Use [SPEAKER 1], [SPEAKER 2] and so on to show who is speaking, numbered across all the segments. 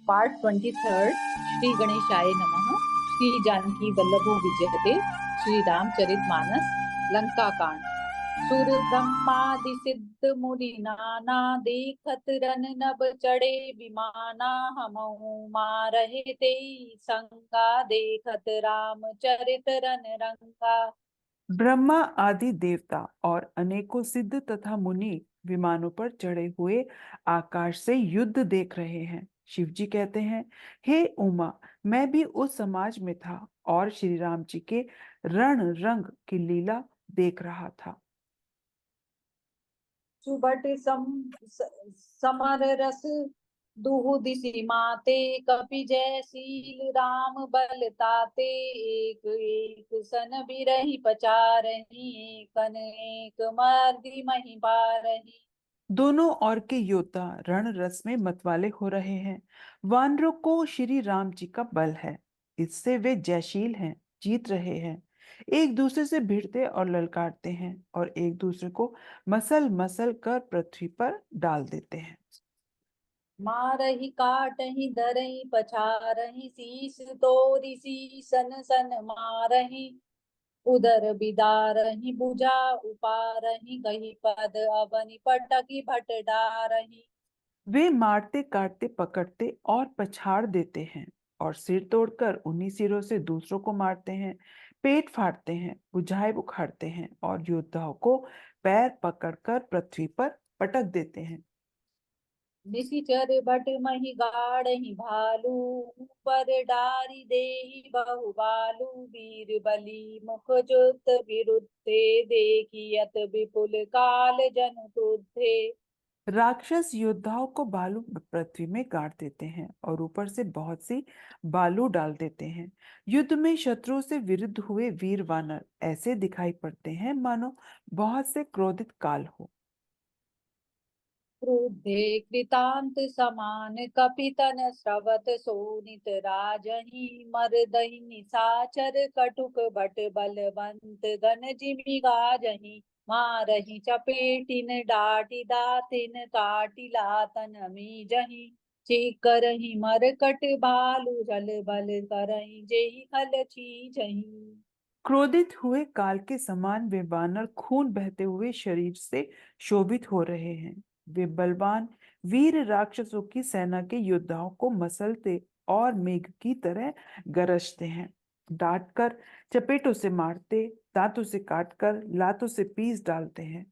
[SPEAKER 1] Part 23। Shri गणेशाय नमः। श्री जानकी वल्लभो विजयते। श्री रामचरित मानस। लंका कांड। सुर ब्रह्मादि सिद्ध मुनि नाना, देखत रन नभ चढ़े विमाना। हमहु मारहे ते संगा, देखत रामचरित रन रंगा।
[SPEAKER 2] ब्रह्मा आदि देवता और अनेकों सिद्ध तथा मुनि विमानों पर चढ़े हुए आकाश से युद्ध देख रहे हैं। शिव जी कहते हैं, हे उमा, मैं भी उस समाज में था और श्री राम जी के रण रंग की लीला देख रहा था।
[SPEAKER 1] सुबट समर रस दुहु दिशि माते, कपि जयशील राम बल ताते। एक एक सन बिरहि पचारही, कन एक मर्दी मही पारही।
[SPEAKER 2] दोनों ओर के योद्धा रण रस में मतवाले हो रहे हैं। वानरों को श्री राम जी का बल है, इससे वे जयशील हैं, जीत रहे हैं। एक दूसरे से भिड़ते और ललकारते हैं और एक दूसरे को मसल मसल कर पृथ्वी पर डाल देते हैं।
[SPEAKER 1] मारही काटही धरही पछारही, शीस तोरि सन सन मारही। उदर बिदारही भुजा उपारही, कही पद अवनि पटकी भट डारही।
[SPEAKER 2] वे मारते काटते पकड़ते और पछाड़ देते हैं और सिर तोड़कर उन्हीं सिरों से दूसरों को मारते हैं, पेट फाड़ते हैं, भुजाएं उखाड़ते हैं और योद्धाओं को पैर पकड़कर पृथ्वी पर पटक देते हैं।
[SPEAKER 1] निशिचर बट मही गाढ़ही भालू, ऊपर डारी देहि बहु बालू। वीर बली मुख जुत विरुद्धे, देखियत विपुल काल जन क्रुद्धे।
[SPEAKER 2] राक्षस योद्धाओं को बालू पृथ्वी में गाड़ देते हैं और ऊपर से बहुत सी बालू डाल देते हैं। युद्ध में शत्रुओं से विरुद्ध हुए वीर वानर ऐसे दिखाई पड़ते हैं मानो बहुत से क्रोधित काल हो।
[SPEAKER 1] क्रुद्धे कृतांत समान, कपितन स्रवत सोनित राजही। मरदहि निशाचर कटुक भट बलवंत, गन जिमि गाजही। मारही चपेटिन डाटी दातिन, काटी लातन मीजही। चेकरही मरकट भालू, जल बल करही जेहि खल छीजही।
[SPEAKER 2] क्रोधित हुए काल के समान वे वानर खून बहते हुए शरीर से शोभित हो रहे हैं। वे बलवान वीर राक्षसों की सेना के योद्धाओं को मसलते और मेघ की तरह गरजते हैं। डांट कर, चपेटों से मारते, दांतों से काटकर, लातों से पीस डालते हैं।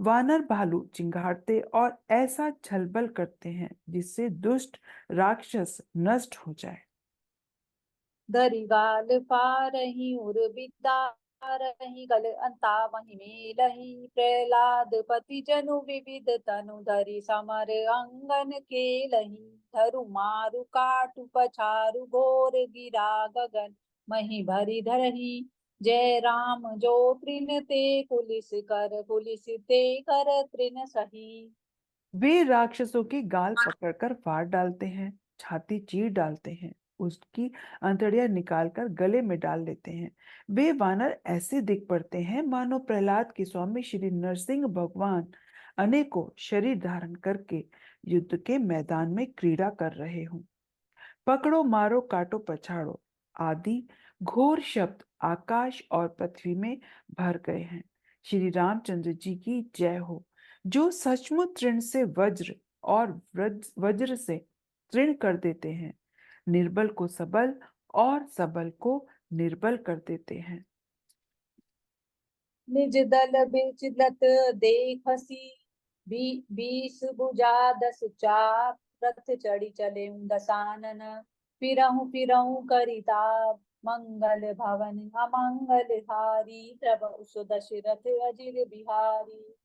[SPEAKER 2] वानर भालू चिंगारते और ऐसा छलबल करते हैं जिससे दुष्ट राक्षस नष्ट हो जाए।
[SPEAKER 1] दरी गाल पारही उर बिदारही, गल अंता महि मेलही। प्रहलाद पति जनु विविध तनु, धरि समर अंगन केलही। धरु मारु काटु पछारु, घोर गिरा गगन मही भरी धरही। जय राम जो तृण ते कुलिस कर, कुलिस ते कर तृण सही।
[SPEAKER 2] वे राक्षसों की गाल पकड़कर फाड़ डालते हैं, छाती चीर डालते हैं, उसकी अंतड़ियां निकालकर गले में डाल लेते हैं। वे वानर ऐसे दिख पड़ते हैं मानो प्रहलाद के स्वामी श्री नरसिंह भगवान अनेकों शरीर धारण करके युद्ध के मैदान में क्रीड़ा कर रहे हों। पकड़ो मारो काटो पछाड़ो आदि घोर शब्द आकाश और पृथ्वी में भर गए हैं। श्री रामचंद्र जी की जय हो, जो सचमुच तृण से वज्र और वज्र से तृण कर देते हैं, निर्बल को सबल और सबल को निर्बल कर देते हैं।
[SPEAKER 1] निज दल बिचलत देखसी, बीस भुजा दस चाप। रथ चढ़ी चले दसानन, फिरहु फिरहु करिता। मंगल भवन अमंगल हारी, प्रभु सुदशरथ अजिर बिहारी।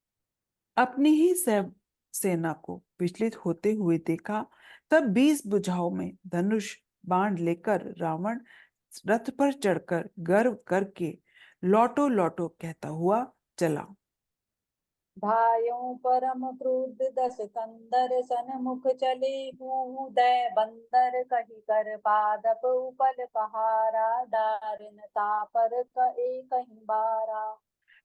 [SPEAKER 2] अपनी ही सेना को विचलित होते हुए देखा, तब 20 भुजाओं में धनुष बाण लेकर रावण रथ पर चढ़कर गर्व करके लौटो लौटो कहता हुआ चला।
[SPEAKER 1] भाइयों परम क्रुद्ध दस कंदर, सनमुख चले उदय बंदर। कही कर पादप उपल पहारा, दारुन तापर एक कहीं बारा।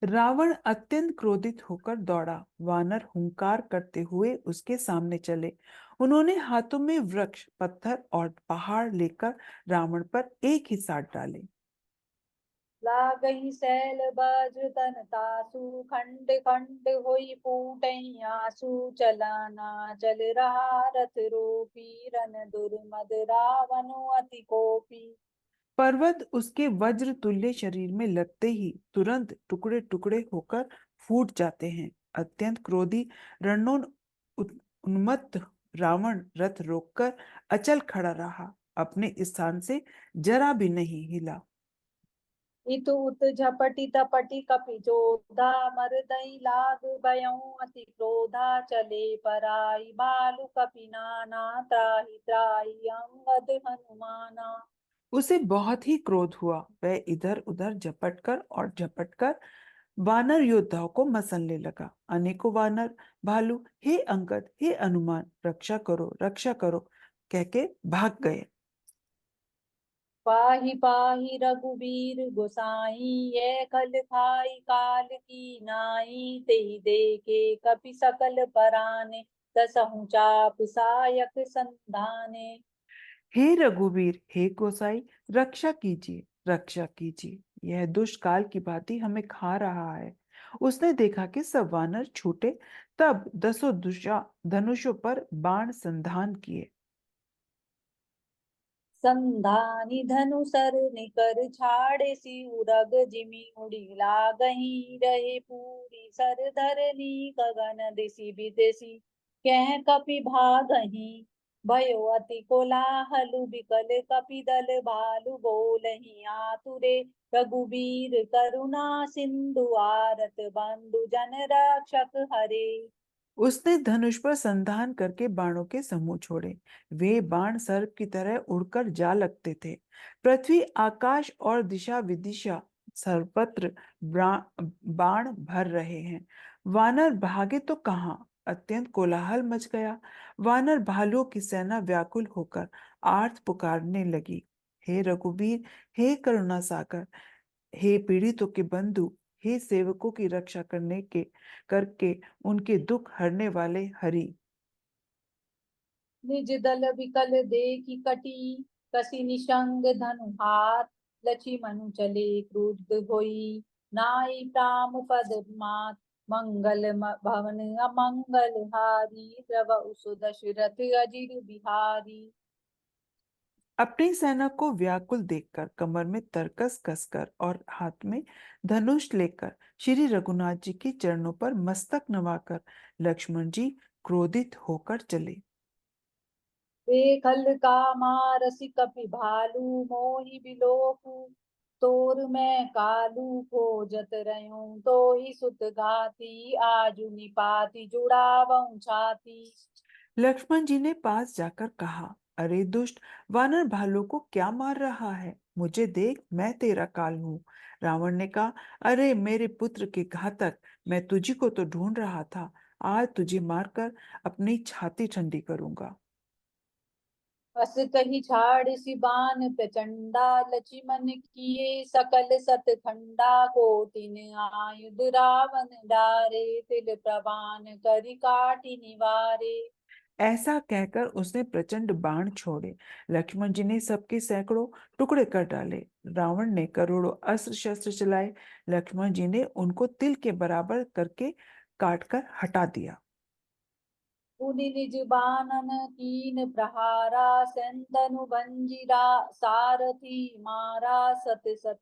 [SPEAKER 2] रावण अत्यंत क्रोधित होकर दौड़ा। वानर हुंकार करते हुए उसके सामने चले। उन्होंने हाथों में वृक्ष, पत्थर और पहाड़ लेकर रावण पर एक ही साथ डाले।
[SPEAKER 1] लागहि सैल वज्र तन तासु, खंड खंड होई फूटहि आंसू। चला ना चल रहा रथ रोपी, रन दुर्मद रावण अति कोपी।
[SPEAKER 2] पर्वत उसके वज्र तुल्य शरीर में लगते ही तुरंत टुकड़े टुकड़े होकर फूट जाते हैं। अत्यंत क्रोधी उन्मत्त रावण रथ रोककर अचल खड़ा रहा, अपने स्थान से जरा भी नहीं हिला।
[SPEAKER 1] इतु उत झपटी तपटी कपि जोधा, मरदई लाग भयउ अति क्रोधा। चले पराई बालु कपि नाना, त्राहि त्राहि अंगद हनुमाना।
[SPEAKER 2] उसे बहुत ही क्रोध हुआ। वह इधर उधर झपट कर वानर योद्धाओं को मसलने लगा। अनेकों वानर भालू हे अंगद, हे हनुमान, रक्षा करो कहके भाग गए।
[SPEAKER 1] पाहि पाहि रघुबीर गोसाई, ये खल खाई काल की नाई। तेहि देखे कपि सकल पराने, दसहु चाप सायक संधाने।
[SPEAKER 2] हे रघुवीर, हे गोसाई, रक्षा कीजिए, यह दुष्ट काल की भांति हमें खा रहा है। उसने देखा कि सब वानर छूटे, तब दसों दुष्टा धनुषों पर बाण संधान किए।
[SPEAKER 1] संधानी धनु सर निकर, छाड़े सी उरग जिमि उड़ी लागहि। रहे पूरी सर धरनी, गगन दिशि विदेशी। कह कपि भागहि, भयो अति कोलाहल। बिकल कपि दल भालु, बोलहि आतुरे। रघुबीर करुणा सिंधु, आरत बंधु जन रक्षक हरे।
[SPEAKER 2] उसने धनुष पर संधान करके बाणों के समूह छोड़े। वे बाण सर्प की तरह उड़कर जा लगते थे। पृथ्वी, आकाश और दिशा विदिशा सर्वत्र बाण भर रहे हैं। वानर भागे तो कहाँ, अत्यंत कोलाहल मच गया। वानर भालुओं की सेना व्याकुल होकर आर्त पुकारने लगी। हे रघुवीर, हे करुणा सागर, हे पीड़ितों के बंधु, हे सेवकों की रक्षा करने के करके उनके दुख हरने वाले हरि।
[SPEAKER 1] निज दल विकल देखि कटी, कसी निशंग धनुहार। लछि मनु चले क्रुद्ध होई, नाई प्राम पद मात। मंगल भवन अमंगल हारी, द्रव सु दशरथ अजिर बिहारी।
[SPEAKER 2] अपनी सेना को व्याकुल देखकर, कमर में तरकस कसकर और हाथ में धनुष लेकर श्री रघुनाथ जी के चरणों पर मस्तक नवाकर लक्ष्मण जी क्रोधित होकर चले।
[SPEAKER 1] देखल का मारसी कपि भालू, मोहि बिलोकु तोर मैं कालू। खोजत रहूं तो ही सुत घाती, आजु निपाति जुड़ावऊं छाती।
[SPEAKER 2] लक्ष्मण जी ने पास जाकर कहा, अरे दुष्ट, वानर भालू को क्या मार रहा है? मुझे देख, मैं तेरा काल हूं। रावण ने कहा, अरे मेरे पुत्र के घातक, मैं तुझी को तो ढूंढ रहा था। आज तुझे मारकर अपनी छाती ठंडी करूंगा।
[SPEAKER 1] अस कही छाड़ सिबान प्रचंडा, लची मन किए सकल सत खंडा। को तिन आयुध रावण डारे, तिल प्रवान करि काटि निवारे।
[SPEAKER 2] ऐसा कहकर उसने प्रचंड बाण छोड़े। लक्ष्मण जी ने सबके सैकड़ों टुकड़े कर डाले। रावण ने करोड़ों अस्त्र शस्त्र चलाए। लक्ष्मण जी ने उनको तिल के बराबर करके काट कर हटा दिया।
[SPEAKER 1] पुनि निज बानन कीन प्रहारा, सेंधनु भंजिरा सारथी मारा। सत सत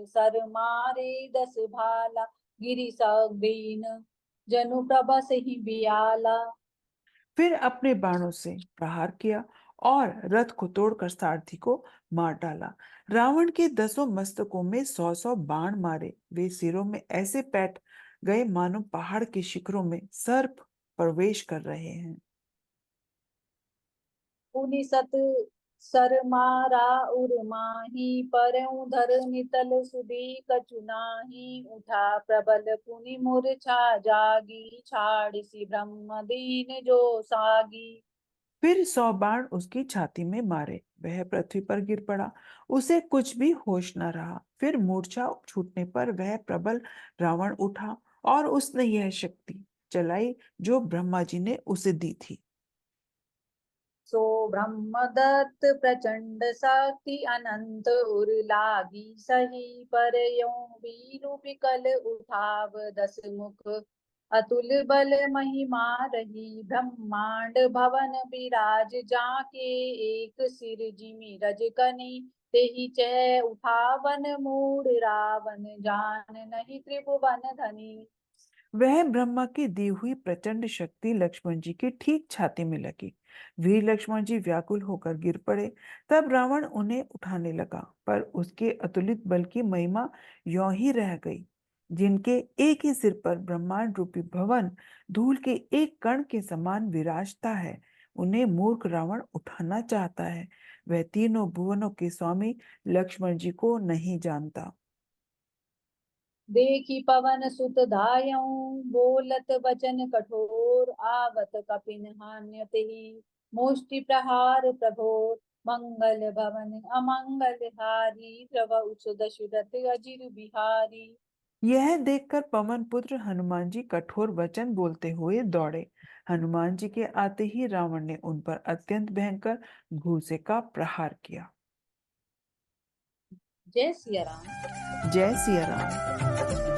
[SPEAKER 1] सर मारे दस भाला, गिरि सघीन जनु प्रभस ही बियाला।
[SPEAKER 2] फिर अपने बाणों से प्रहार किया और रथ को तोड़कर सारथी को मार डाला। रावण के दसों मस्तकों में सौ सौ बाण मारे। वे सिरों में ऐसे पैठ गए मानो पहाड़ के शिखरों में सर्प प्रवेश कर रहे हैं।
[SPEAKER 1] पुनि सत सर मारा उर माही, परऊं धर नितल सुधी कछु नाही। उठा प्रबल पुनि मूर्छा जागी, छाड़िसी ब्रह्म दीन जो सागी।
[SPEAKER 2] फिर 100 बाण उसकी छाती में मारे। वह पृथ्वी पर गिर पड़ा। उसे कुछ भी होश न रहा। फिर मूर्छा छूटने पर वह प्रबल रावण उठा और उसने यह शक्ति चलाई जो ब्रह्मा जी ने उसे दी थी।
[SPEAKER 1] सो ब्रह्मदत्त प्रचंड शक्ति अनंत उर लागी सही पर यो वीरु विकल उठाव दस मुख अतुल बल महिमा रही ब्रह्मांड भवन विराज जाके एक सिर जिमि रजकनी तेहि चै उठावन मूड रावण जान नहीं त्रिभुवन धनी।
[SPEAKER 2] वह ब्रह्मा की दी हुई प्रचंड शक्ति लक्ष्मण जी की ठीक छाती में लगी। वीर लक्ष्मण जी व्याकुल होकर गिर पड़े। तब रावण उन्हें उठाने लगा, पर उसके अतुलित बल की महिमा यों ही रह गई। जिनके एक ही सिर पर ब्रह्मांड रूपी भवन धूल के एक कण के समान विराजता है, उन्हें मूर्ख रावण उठाना चाहता है। वह तीनों भुवनों के स्वामी लक्ष्मण जी को नहीं जानता।
[SPEAKER 1] देखी पवन सुत धायऊ बोलत वचन कठोर आवत कपिन हान्यते ही मुष्टि प्रहार प्रभोर मंगल भवन अमंगल हारी प्रभ उच दशरथ अजिर बिहारी।
[SPEAKER 2] यह देखकर पवन पुत्र हनुमान जी कठोर वचन बोलते हुए दौड़े। हनुमान जी के आते ही रावण ने उन पर अत्यंत भयंकर घूंसे का प्रहार किया।
[SPEAKER 1] जय सिया राम।
[SPEAKER 2] जय सिया राम।